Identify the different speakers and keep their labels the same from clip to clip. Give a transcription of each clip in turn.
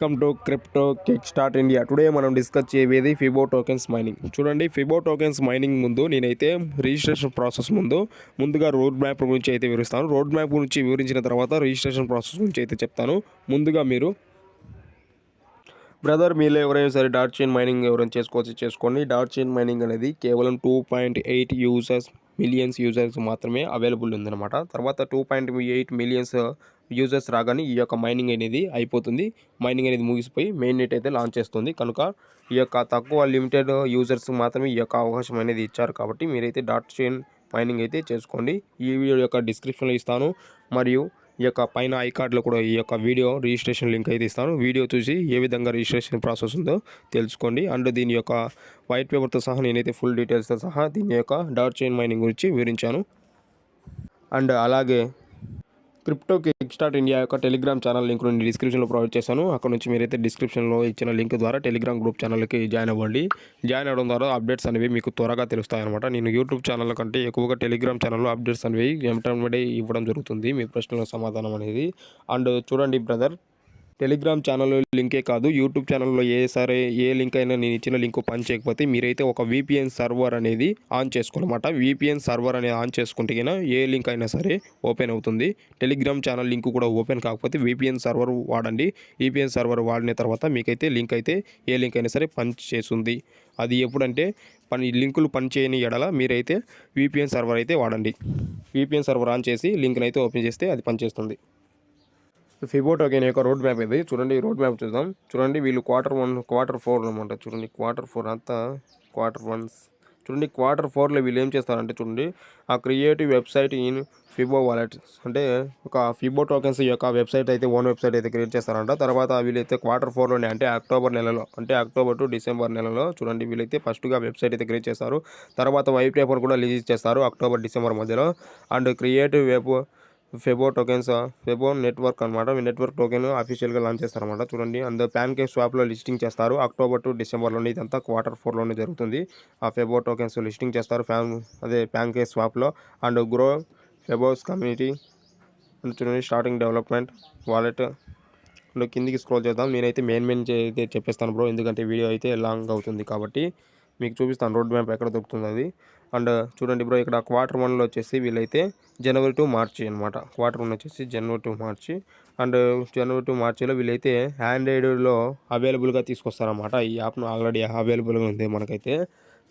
Speaker 1: Welcome to crypto kick start India. Today మనం discuss చేయబోయేది ఫిబో tokens mining. చూడండి, ఫిబో tokens mining ముందు నేనైతే రిజిస్ట్రేషన్ ప్రాసెస్ ముందుగా రోడ్ మ్యాప్ గురించి అయితే వివరిస్తాను. రోడ్ మ్యాప్ గురించి వివరించిన తర్వాత రిజిస్ట్రేషన్ ప్రాసెస్ గురించి అయితే చెప్తాను. ముందుగా మీరు మీలో ఎవరైనా సరే డాట్ చైన్ మైనింగ్ ఎవరైనా చేసుకోండి. డాట్ చైన్ మైనింగ్ అనేది కేవలం 2.8 మిలియన్స్ యూజర్స్ మాత్రమే అవైలబుల్ ఉందన్నమాట. తర్వాత 2.8 మిలియన్స్ యూజర్స్ రాగానే ఈ యొక్క మైనింగ్ అనేది అయిపోతుంది. మైనింగ్ అనేది ముగిసిపోయి మెయిన్ నెట్ అయితే లాంచ్ చేస్తుంది. కనుక ఈ యొక్క తక్కువ లిమిటెడ్ యూజర్స్ మాత్రమే ఈ యొక్క అవకాశం అనేది ఇచ్చారు. కాబట్టి మీరైతే డాట్ చైన్ మైనింగ్ అయితే చేసుకోండి. ఈ వీడియో యొక్క డిస్క్రిప్షన్లో ఇస్తాను, మరియు ఈ యొక్క పైన ఐ కార్డ్లో కూడా ఈ యొక్క వీడియో రిజిస్ట్రేషన్ లింక్ అయితే ఇస్తాను. వీడియో చూసి ఏ విధంగా రిజిస్ట్రేషన్ ప్రాసెస్ ఉందో తెలుసుకోండి. అండ్ దీని యొక్క వైట్ పేపర్తో సహా నేనైతే ఫుల్ డీటెయిల్స్తో సహా దీని యొక్క డాట్ చైన్ మైనింగ్ గురించి వివరించాను. అండ్ అలాగే క్రిప్టో కిక్ స్టార్ట్ ఇండియా యొక్క టెలిగ్రామ్ ఛానల్ లింక్ నేను డిస్క్రిప్షన్లో ప్రొవైడ్ చేశాను. అక్కడ నుంచి మీరైతే డిస్క్రిప్షన్లో ఇచ్చిన లింక్ ద్వారా టెలిగ్రామ్ గ్రూప్ ఛానల్కి జాయిన్ అవ్వండి. జాయిన్ అవ్వడం ద్వారా అప్డేట్స్ అనేవి మీకు త్వరగా తెలుస్తాయన్నమాట. నేను యూట్యూబ్ ఛానల్ కంటే ఎక్కువగా టెలిగ్రామ్ ఛానల్లో అప్డేట్స్ అనేవి వెంటనే ఇవ్వడం జరుగుతుంది, మీ ప్రశ్నల సమాధానం అనేది. అండ్ చూడండి బ్రదర్, టెలిగ్రామ్ ఛానల్లో లింకే కాదు, యూట్యూబ్ ఛానల్లో ఏ లింక్ అయినా నేను ఇచ్చిన లింక్ పని చేయకపోతే మీరైతే ఒక VPN సర్వర్ అనేది ఆన్ చేసుకోనమాట. VPN సర్వర్ అనేది ఆన్ చేసుకుంటే ఏ లింక్ అయినా సరే ఓపెన్ అవుతుంది. టెలిగ్రామ్ ఛానల్ లింక్ కూడా ఓపెన్ కాకపోతే VPN సర్వర్ వాడండి. VPN సర్వర్ వాడిన తర్వాత మీకైతే లింక్ అయితే ఏ లింక్ అయినా సరే పని చేస్తుంది. అది ఎప్పుడంటే లింకులు పని చేయని ఎడల మీరైతే VPN సర్వర్ అయితే వాడండి. VPN సర్వర్ ఆన్ చేసి లింక్ని అయితే ఓపెన్ చేస్తే అది పనిచేస్తుంది. ఫిబో టోకెన్ యొక్క రోడ్ మ్యాప్ ఇది. చూడండి, రోడ్ మ్యాప్ చూద్దాం. చూడండి, వీళ్ళు Q4 అనమాట. చూడండి, Q4 అంతా Q1. చూడండి, Q4లో వీళ్ళు ఏం చేస్తారంటే, చూడండి, ఆ క్రియేటివ్ వెబ్సైట్ ఇన్ ఫిబో వాలెట్ అంటే ఒక ఫిబో టోకెన్స్ యొక్క వెబ్సైట్ అయితే ఓన్ వెబ్సైట్ అయితే క్రియేట్ చేస్తారంట. తర్వాత వీళ్ళైతే Q4లోనే అంటే అక్టోబర్ టు డిసెంబర్ నెలలో చూడండి, వీళ్ళైతే ఫస్ట్గా వెబ్సైట్ అయితే క్రియేట్ చేస్తారు. తర్వాత వైట్ పేపర్ కూడా రిలీజ్ చేస్తారు అక్టోబర్ డిసెంబర్ మధ్యలో. And creative Fabo tokens Fabo network అనమాట. నెట్వర్క్ టోకెన్ అఫీషియల్గా లాంచ్ చేస్తారన్నమాట. చూడండి, అండ్ ప్యాన్కేక్ స్వాప్లో లిస్టింగ్ చేస్తారు అక్టోబర్ టు డిసెంబర్లోనే. ఇదంతా Q4లోనే జరుగుతుంది. ఆ ఫెబో టోకెన్స్ లిస్టింగ్ చేస్తారు ప్యాన్కేక్ స్వాప్లో. And grow Fabos community and చూడండి, స్టార్టింగ్ డెవలప్మెంట్ వాలెట్ కిందికి స్క్రోల్ చేద్దాం. నేనైతే మెయిన్ అయితే చెప్పేస్తాను బ్రో, ఎందుకంటే వీడియో అయితే లాంగ్ అవుతుంది కాబట్టి మీకు చూపిస్తాను రోడ్ మ్యాప్ ఎక్కడ దొరుకుతుంది అది. అండ్ చూడండి బ్రో, ఇక్కడ Q1లో వచ్చేసి వీళ్ళైతే జనవరి టు మార్చి అనమాట. Q1 వచ్చేసి జనవరి టు మార్చి. అండ్ జనవరి టు మార్చిలో వీళ్ళైతే ఆండ్రాయిడ్లో అవైలబుల్గా తీసుకొస్తారన్నమాట. ఈ యాప్ను ఆల్రెడీ అవైలబుల్గా ఉంది మనకైతే.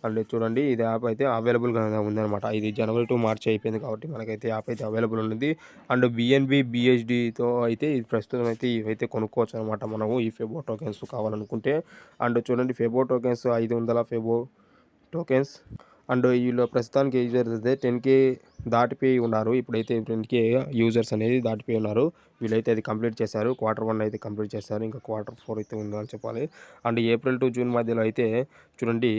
Speaker 1: అండ్ చూడండి, ఇది యాప్ అయితే అవైలబుల్గా ఉందన్నమాట. ఇది జనవరి టు మార్చి అయిపోయింది కాబట్టి మనకైతే యాప్ అయితే అవైలబుల్ ఉంది. అండ్ BNB BSDతో అయితే ఇది ప్రస్తుతం అయితే ఇవైతే కొనుక్కోవచ్చు అనమాట మనము, ఈ ఫెబో టోకెన్స్ కావాలనుకుంటే. అండ్ చూడండి, ఫెబో టోకెన్స్ 500 ఫెబో టోకెన్స్. అండ్ వీళ్ళు ప్రస్తుతానికి యూజర్స్ అయితే 10K దాటిపోయి ఉన్నారు. ఇప్పుడైతే 10K యూజర్స్ అనేది దాటిపోయి ఉన్నారు. వీళ్ళైతే అది కంప్లీట్ చేశారు. Q1 అయితే కంప్లీట్ చేశారు. ఇంకా Q4 అయితే ఉందని చెప్పాలి. అండ్ ఏప్రిల్ టు జూన్ మధ్యలో అయితే చూడండి,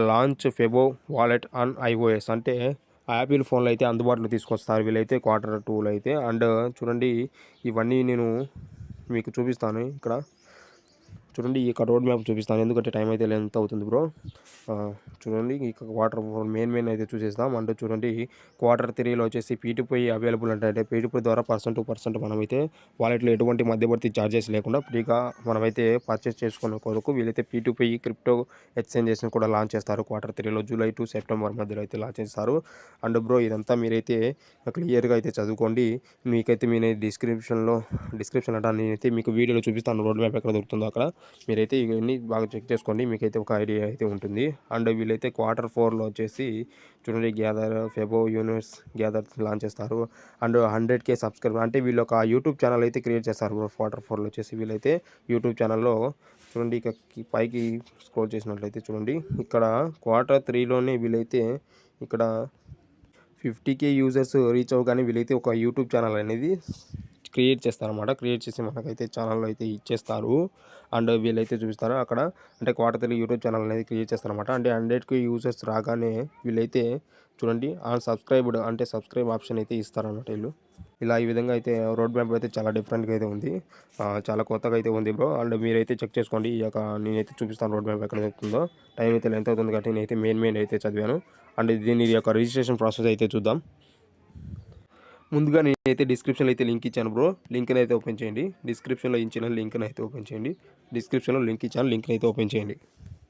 Speaker 1: లాంచ్ ఫెబో వాలెట్ ఆన్ iOS అంటే యాపిల్ ఫోన్లో అయితే అందుబాటులో తీసుకొస్తారు వీళ్ళైతే Q2లో అయితే. అండ్ చూడండి, ఇవన్నీ నేను మీకు చూపిస్తాను ఇక్కడ. చూడండి, ఈ రోడ్ మ్యాప్ చూపిస్తాను, ఎందుకంటే టైం అయితే లెంత్ అవుతుంది బ్రో. చూడండి, ఇక Q4 మెయిన్ అయితే చూసేస్తాం. అంటే చూడండి, Q3లో వచ్చేసి P2P అవైలబుల్ అంటే P2P ద్వారా పర్సన్ టు పర్సన్ మనమైతే వాలెట్లో ఎటువంటి మధ్యవర్తి ఛార్జెస్ లేకుండా ఫ్రీగా మనమైతే పర్చేస్ చేసుకునే కొరకు వీళ్ళైతే P2P క్రిప్టో ఎక్స్చేంజెస్ని కూడా లాంచ్ చేస్తారు Q3లో. జూలై టు సెప్టెంబర్ మధ్యలో అయితే లాంచ్ చేస్తారు. అండ్ బ్రో, ఇదంతా మీరైతే క్లియర్గా అయితే చదువుకోండి. మీకైతే డిస్క్రిప్షన్ అంటే నేనైతే మీకు వీడియోలో చూపిస్తాను రోడ్ మ్యాప్ ఎక్కడ దొరుకుతుందో అక్కడ. మీరైతే ఇవన్నీ బాగా చెక్ చేసుకోండి, మీకైతే ఒక ఐడియా అయితే ఉంటుంది. అండ్ వీళ్ళైతే Q4లో వచ్చేసి చూడండి, ఫెబో యూనివర్స్ గ్యాదర్ లాంచ్ చేస్తారు. అండ్ 100K సబ్స్క్రైబర్ అంటే వీళ్ళు ఒక యూట్యూబ్ ఛానల్ అయితే క్రియేట్ చేస్తారు Q4లో వచ్చేసి. వీళ్ళైతే యూట్యూబ్ ఛానల్లో చూడండి, ఇక పైకి స్క్రోల్ చేసినట్లయితే చూడండి, ఇక్కడ Q3లోనే వీళ్ళైతే ఇక్కడ 50K యూజర్స్ రీచ్ అవ్వగానే వీళ్ళైతే ఒక యూట్యూబ్ ఛానల్ అనేది క్రియేట్ చేస్తారన్నమాట. క్రియేట్ చేసి మనకైతే ఛానల్ అయితే ఇచ్చేస్తారు. అండ్ వీళ్ళైతే చూపిస్తారు అక్కడ అంటే Q3 యూట్యూబ్ ఛానల్ అనేది క్రియేట్ చేస్తారన్నమాట. అంటే 100K యూజర్స్ రాగానే వీళ్ళైతే చూడండి, సబ్స్క్రైబ్ ఆప్షన్ అయితే ఇస్తారన్నమాట వీళ్ళు. ఇలా ఈ విధంగా అయితే రోడ్ మ్యాప్ అయితే చాలా డిఫరెంట్గా అయితే ఉంది, చాలా కొత్తగా అయితే ఉంది బ్రో. అండ్ మీరైతే చెక్ చేసుకోండి. ఈ యొక్క నేనైతే చూపిస్తాను రోడ్ మ్యాప్ ఎక్కడ దొరుకుతుందో. టైం అయితే లెంత్ అవుతుంది కాబట్టి నేనైతే మెయిన్ అయితే చదివాను. అండ్ దీని యొక్క రిజిస్ట్రేషన్ ప్రాసెస్ అయితే చూద్దాం. ముందుగా నేనైతే డిస్క్రిప్షన్లో అయితే లింక్ ఇచ్చాను బ్రో. లింక్ని అయితే ఓపెన్ చేయండి. డిస్క్రిప్షన్లో ఇచ్చిన లింక్ని అయితే ఓపెన్ చేయండి. డిస్క్రిప్షన్లో లింక్ ఇచ్చాను, లింక్ని అయితే ఓపెన్ చేయండి.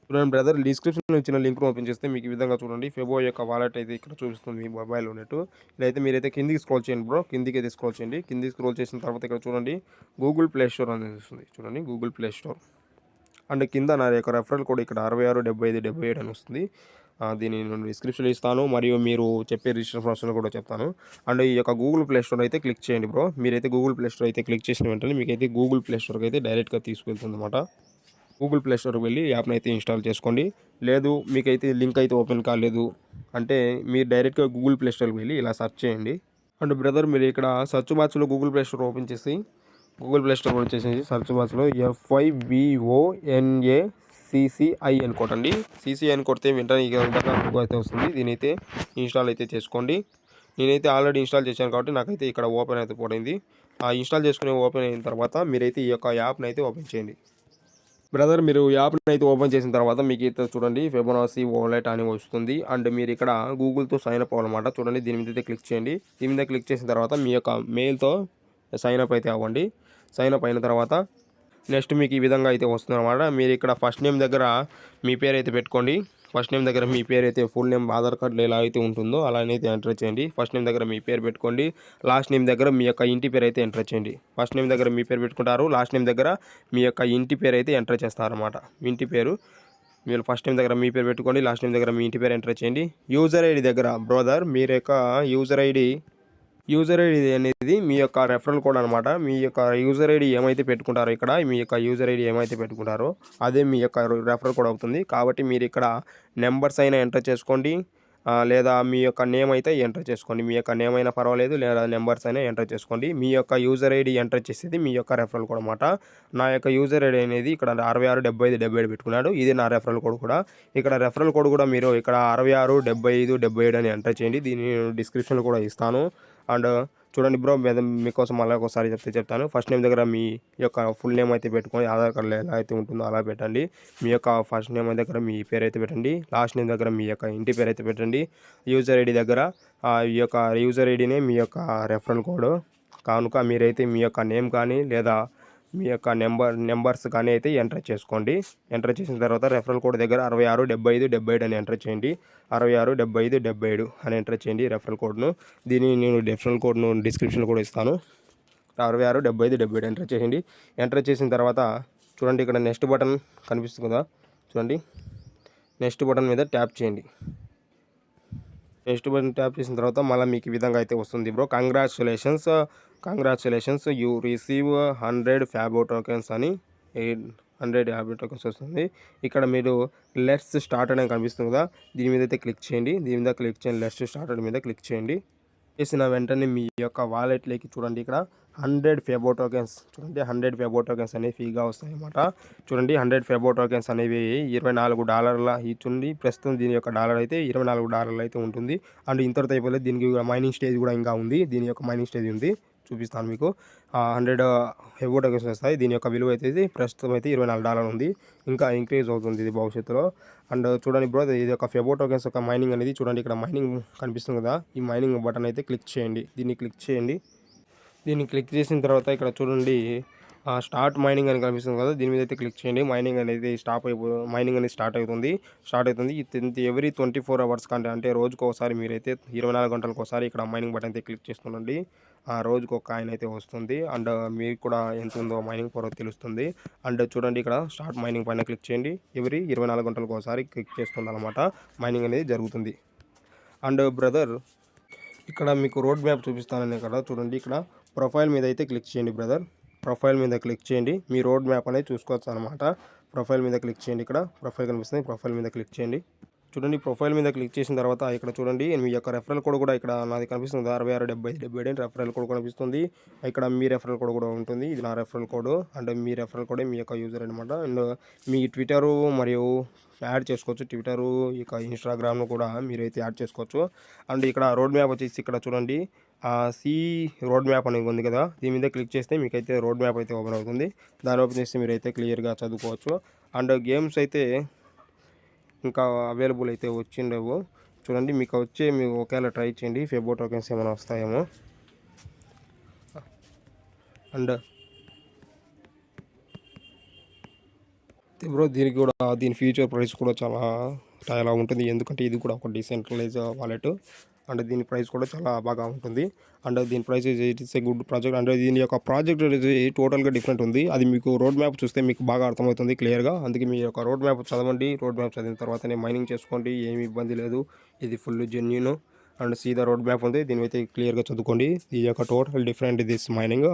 Speaker 1: చూడండి బ్రదర్, డిస్క్రిప్షన్లో ఇచ్చిన లింక్ను ఓపెన్ చేస్తే మీకు ఈ విధంగా చూడండి ఫెబో యొక్క వాలెట్ అయితే ఇక్కడ చూపిస్తుంది మీ మొబైల్ ఉన్నట్టు. ఇదైతే మీరైతే కిందికి స్క్రోల్ చేయండి బ్రో. కిందికి అయితే స్క్రోల్ చేయండి. కిందికి స్క్రోల్ చేసిన తర్వాత ఇక్కడ చూడండి గూగుల్ ప్లే స్టోర్ అనేది వస్తుంది. చూడండి గూగుల్ ప్లే స్టోర్ అండ్ కింద నా యొక్క రెఫరల్ కోడ్ ఇక్కడ 667577 అని వస్తుంది. దీన్ని నేను డిస్క్రిప్షన్లో ఇస్తాను, మరియు మీరు చెప్పే రిజిస్టర్ ప్రాసెస్ కూడా చెప్తాను. అండ్ ఈ యొక్క గూగుల్ ప్లే స్టోర్ అయితే క్లిక్ చేయండి బ్రో. మీరైతే గూగుల్ ప్లే స్టోర్ అయితే క్లిక్ చేసిన వెంటనే మీకైతే గూగుల్ ప్లే స్టోర్కి అయితే డైరెక్ట్గా తీసుకెళ్తుంది అనమాట. గూగుల్ ప్లే స్టోర్కి వెళ్ళి యాప్ని అయితే ఇన్స్టాల్ చేసుకోండి. లేదు మీకైతే లింక్ అయితే ఓపెన్ కాలేదు అంటే మీరు డైరెక్ట్గా గూగుల్ ప్లే స్టోర్కి వెళ్ళి ఇలా సెర్చ్ చేయండి. అండ్ బ్రదర్, మీరు ఇక్కడ సెర్చ్ బాక్స్లో గూగుల్ ప్లే స్టోర్ ఓపెన్ చేసి గూగుల్ ప్లే స్టోర్ వచ్చేసి సెర్చ్ బాక్స్లో FIBONACCI అని కొట్టండి. CCI అని కొడితే వెంటనే ఈ విధంగా అయితే వస్తుంది. దీని అయితే ఇన్స్టాల్ అయితే చేసుకోండి. నేనైతే ఆల్రెడీ ఇన్స్టాల్ చేశాను కాబట్టి నాకైతే ఇక్కడ ఓపెన్ అయితే పడింది. ఇన్స్టాల్ చేసుకుని ఓపెన్ అయిన తర్వాత మీరైతే ఈ యొక్క యాప్ని అయితే ఓపెన్ చేయండి. బ్రదర్, మీరు యాప్ని అయితే ఓపెన్ చేసిన తర్వాత మీకు అయితే చూడండి ఫిబొనాచి వాలెట్ అని వస్తుంది. అండ్ మీరు ఇక్కడ గూగుల్తో సైన్ అప్ అవ్వాలన్నమాట. చూడండి దీని మీద అయితే క్లిక్ చేయండి. దీని మీద క్లిక్ చేసిన తర్వాత మీ యొక్క మెయిల్తో సైన్ అప్ అయితే అవ్వండి. సైన్ అప్ అయిన తర్వాత నెక్స్ట్ మీకు ఈ విధంగా అయితే వస్తుంది అన్నమాట. మీరు ఇక్కడ ఫస్ట్ నేమ్ దగ్గర మీ పేరు అయితే పెట్టుకోండి. ఫస్ట్ నేమ్ దగ్గర మీ పేరు అయితే ఫుల్ నేమ్ ఆధార్ కార్డులో ఎలా అయితే ఉంటుందో అలానైతే ఎంటర్ చేయండి. ఫస్ట్ నేమ్ దగ్గర మీ పేరు పెట్టుకోండి. లాస్ట్ నేమ్ దగ్గర మీ యొక్క ఇంటి పేరు అయితే ఎంటర్ చేయండి. ఫస్ట్ నేమ్ దగ్గర మీ పేరు పెట్టుకుంటారు. లాస్ట్ నేమ్ దగ్గర మీ యొక్క ఇంటి పేరు అయితే ఎంటర్ చేస్తారన్నమాట. ఇంటి పేరు మీరు ఫస్ట్ నేమ్ దగ్గర మీ పేరు పెట్టుకోండి. లాస్ట్ నేమ్ దగ్గర మీ ఇంటి పేరు ఎంటర్ చేయండి. యూజర్ ఐడి దగ్గర బ్రదర్ మీరు యొక్క యూజర్ ఐడి అనేది మీ యొక్క రెఫరల్ కోడ్ అనమాట. మీ యొక్క యూజర్ ఐడి ఏమైతే పెట్టుకుంటారో ఇక్కడ మీ యొక్క యూజర్ ఐడి ఏమైతే పెట్టుకుంటారో అదే మీ యొక్క రెఫరల్ కోడ్ అవుతుంది. కాబట్టి మీరు ఇక్కడ నెంబర్స్ అయినా ఎంటర్ చేసుకోండి, లేదా మీ యొక్క నేమ్ అయితే ఎంటర్ చేసుకోండి. మీ యొక్క నేమ్ అయినా పర్వాలేదు, లేదా నెంబర్స్ అయినా ఎంటర్ చేసుకోండి. మీ యొక్క యూజర్ ఐడి ఎంటర్ చేసేది మీ యొక్క రెఫరల్ కోడ్ అనమాట. నా యొక్క యూజర్ ఐడి అనేది ఇక్కడ 667577 పెట్టుకున్నాడు. ఇది నా రెఫరల్ కోడ్ కూడా. ఇక్కడ రెఫరల్ కోడ్ కూడా మీరు ఇక్కడ 667577 అని ఎంటర్ చేయండి. దీన్ని నేను డిస్క్రిప్షన్లో కూడా ఇస్తాను. అండ్ చూడండి బ్రో, మీకోసం మళ్ళీ ఒకసారి చెప్తాను. ఫస్ట్ నేమ్ దగ్గర మీ యొక్క ఫుల్ నేమ్ అయితే పెట్టుకొని ఆధార్ కార్డులో ఎలా అయితే ఉంటుందో అలా పెట్టండి. మీ యొక్క ఫస్ట్ నేమ్ దగ్గర మీ పేరు అయితే పెట్టండి. లాస్ట్ నేమ్ దగ్గర మీ యొక్క ఇంటి పేరు అయితే పెట్టండి. యూజర్ ఐడి దగ్గర ఈ యొక్క యూజర్ ఐడినే మీ యొక్క రెఫరల్ కోడ్ కనుక మీరైతే మీ యొక్క నేమ్ కానీ లేదా మీ యొక్క నెంబర్స్ కానీ అయితే ఎంటర్ చేసుకోండి. ఎంటర్ చేసిన తర్వాత రెఫరల్ కోడ్ దగ్గర 667577 అని ఎంటర్ చేయండి. 667577 అని ఎంటర్ చేయండి రెఫరల్ కోడ్ను. దీన్ని నేను రెఫరల్ కోడ్ను డిస్క్రిప్షన్లో కూడా ఇస్తాను. 667577 ఎంటర్ చేయండి. ఎంటర్ చేసిన తర్వాత చూడండి ఇక్కడ నెక్స్ట్ బటన్ కనిపిస్తుంది కదా, చూడండి నెక్స్ట్ బటన్ మీద ట్యాప్ చేయండి. నెక్స్ట్ బటన్ ట్యాప్ చేసిన తర్వాత మళ్ళీ మీకు ఈ విధంగా అయితే వస్తుంది bro. Congratulations you receive 100 Fabo tokens అని 100 ఫ్యాబో టోకెన్స్ వస్తుంది. ఇక్కడ మీరు లెట్స్ స్టార్ట్ అనేది కనిపిస్తుంది కదా, దీని మీద అయితే క్లిక్ చేయండి. దీని మీద క్లిక్ చేయండి, లెట్స్ స్టార్ట్ మీద క్లిక్ చేయండి. చేసిన వెంటనే మీ యొక్క వాలెట్లోకి చూడండి ఇక్కడ 100 ఫెబో టోకెన్స్, చూడండి 100 ఫెబో టోకెన్స్ అనేవి ఫ్రీగా వస్తాయి అన్నమాట. చూడండి 100 ఫెబో టోకెన్స్ అనేవి $24 ఇచ్చుంది. ప్రస్తుతం దీని యొక్క డాలర్ అయితే $24 అయితే ఉంటుంది. అండ్ ఇంతటితో అయిపోలేదు, దీనికి మైనింగ్ స్టేజ్ కూడా ఇంకా ఉంది. దీని యొక్క మైనింగ్ స్టేజ్ ఉంది, చూపిస్తాను మీకు. 100 ఫెబో టోకెన్స్ వస్తాయి. దీని యొక్క విలువ అయితే ప్రస్తుతం అయితే $24 ఉంది. ఇంకా ఇంక్రీజ్ అవుతుంది ఇది భవిష్యత్తులో. అండ్ చూడండి బ్రో, ఇది ఒక ఫెబో టోకెన్స్ యొక్క మైనింగ్ అనేది చూడండి ఇక్కడ మైనింగ్ కనిపిస్తుంది కదా, ఈ మైనింగ్ బటన్ అయితే క్లిక్ చేయండి. దీన్ని క్లిక్ చేయండి. దీన్ని క్లిక్ చేసిన తర్వాత ఇక్కడ చూడండి స్టార్ట్ మైనింగ్ అని కనిపిస్తుంది కదా, దీని మీద అయితే క్లిక్ చేయండి. మైనింగ్ అనేది మైనింగ్ అనేది స్టార్ట్ అవుతుంది. ఎవ్రీ 24 అవర్స్ కంటే అంటే రోజుకు ఒకసారి మీరైతే 24 గంటలకు ఒకసారి ఇక్కడ మైనింగ్ బటన్ అయితే క్లిక్ చేస్తుండండి. రోజుకు ఒక కాయిన్ అయితే వస్తుంది. అండ్ మీకు కూడా ఎంత ఉందో మైనింగ్ పవర్ తెలుస్తుంది. అండ్ చూడండి ఇక్కడ స్టార్ట్ మైనింగ్ పైన క్లిక్ చేయండి. ఎవ్రీ 24 గంటలకు ఒకసారి క్లిక్ చేస్తుంది అనమాట, మైనింగ్ అనేది జరుగుతుంది. అండ్ బ్రదర్, ఇక్కడ మీకు రోడ్ మ్యాప్ చూపిస్తానని కదా, చూడండి ఇక్కడ ప్రొఫైల్ మీద అయితే క్లిక్ చేయండి బ్రదర్. ప్రొఫైల్ మీద క్లిక్ చేయండి, మీ రోడ్ మ్యాప్ అనేది చూసుకోవచ్చు అనమాట. ప్రొఫైల్ మీద క్లిక్ చేయండి. ఇక్కడ ప్రొఫైల్ కనిపిస్తుంది, ప్రొఫైల్ మీద క్లిక్ చేయండి. చూడండి ప్రొఫైల్ మీద క్లిక్ చేసిన తర్వాత ఇక్కడ చూడండి మీ యొక్క రెఫరల్ కోడ్ కూడా ఇక్కడ నాది కనిపిస్తుంది 667577 రెఫరల్ కోడ్ కనిపిస్తుంది. ఇక్కడ మీ రెఫరల్ కోడ్ కూడా ఉంటుంది. ఇది నా referral code. And me referral కోడే మీ యొక్క యూజర్ అనమాట. అండ్ మీ ట్విట్టరు మరియు యాడ్ చేసుకోవచ్చు. ట్విట్టరు ఇక ఇన్స్టాగ్రామ్ను కూడా మీరైతే యాడ్ చేసుకోవచ్చు. అండ్ ఇక్కడ రోడ్ మ్యాప్ వచ్చేసి ఇక్కడ చూడండి సి రోడ్ మ్యాప్ అనేది ఉంది కదా, దీని మీద క్లిక్ చేస్తే మీకైతే రోడ్ మ్యాప్ అయితే ఓపెన్ అవుతుంది. దాన్ని ఓపెన్ చేస్తే మీరైతే క్లియర్గా చదువుకోవచ్చు. అండ్ గేమ్స్ అయితే ఇంకా అవైలబుల్ అయితే వచ్చిండవు. చూడండి మీకు మీరు ఒకవేళ ట్రై చేయండి ఫెబో టోకెన్స్ ఏమైనా వస్తాయేమో. అండ్ బ్రో దీనికి కూడా దీని ఫ్యూచర్ ప్రైస్ కూడా చాలా ఉంటుంది, ఎందుకంటే ఇది కూడా ఒక డిసెంట్రలైజ్ వాలెట్ అండ్ దీని ప్రైస్ కూడా చాలా బాగా ఉంటుంది. అండ్ దీని price it is a good project. And దీని యొక్క ప్రాజెక్ట్ అనేది టోటల్గా డిఫరెంట్ ఉంది. అది మీకు రోడ్ మ్యాప్ చూస్తే మీకు బాగా అర్థమవుతుంది క్లియర్గా. అందుకే మీ యొక్క రోడ్ మ్యాప్ చదవండి. రోడ్ మ్యాప్ చదివిన తర్వాతనే మైనింగ్ చేసుకోండి, ఏమి ఇబ్బంది లేదు. ఇది ఫుల్ జెన్యూన్ అండ్ సీదా రోడ్ మ్యాప్ ఉంది, దీని అయితే క్లియర్గా చదువుకోండి. ఈ యొక్క టోటల్ డిఫరెంట్ దిస్ మైనింగ్.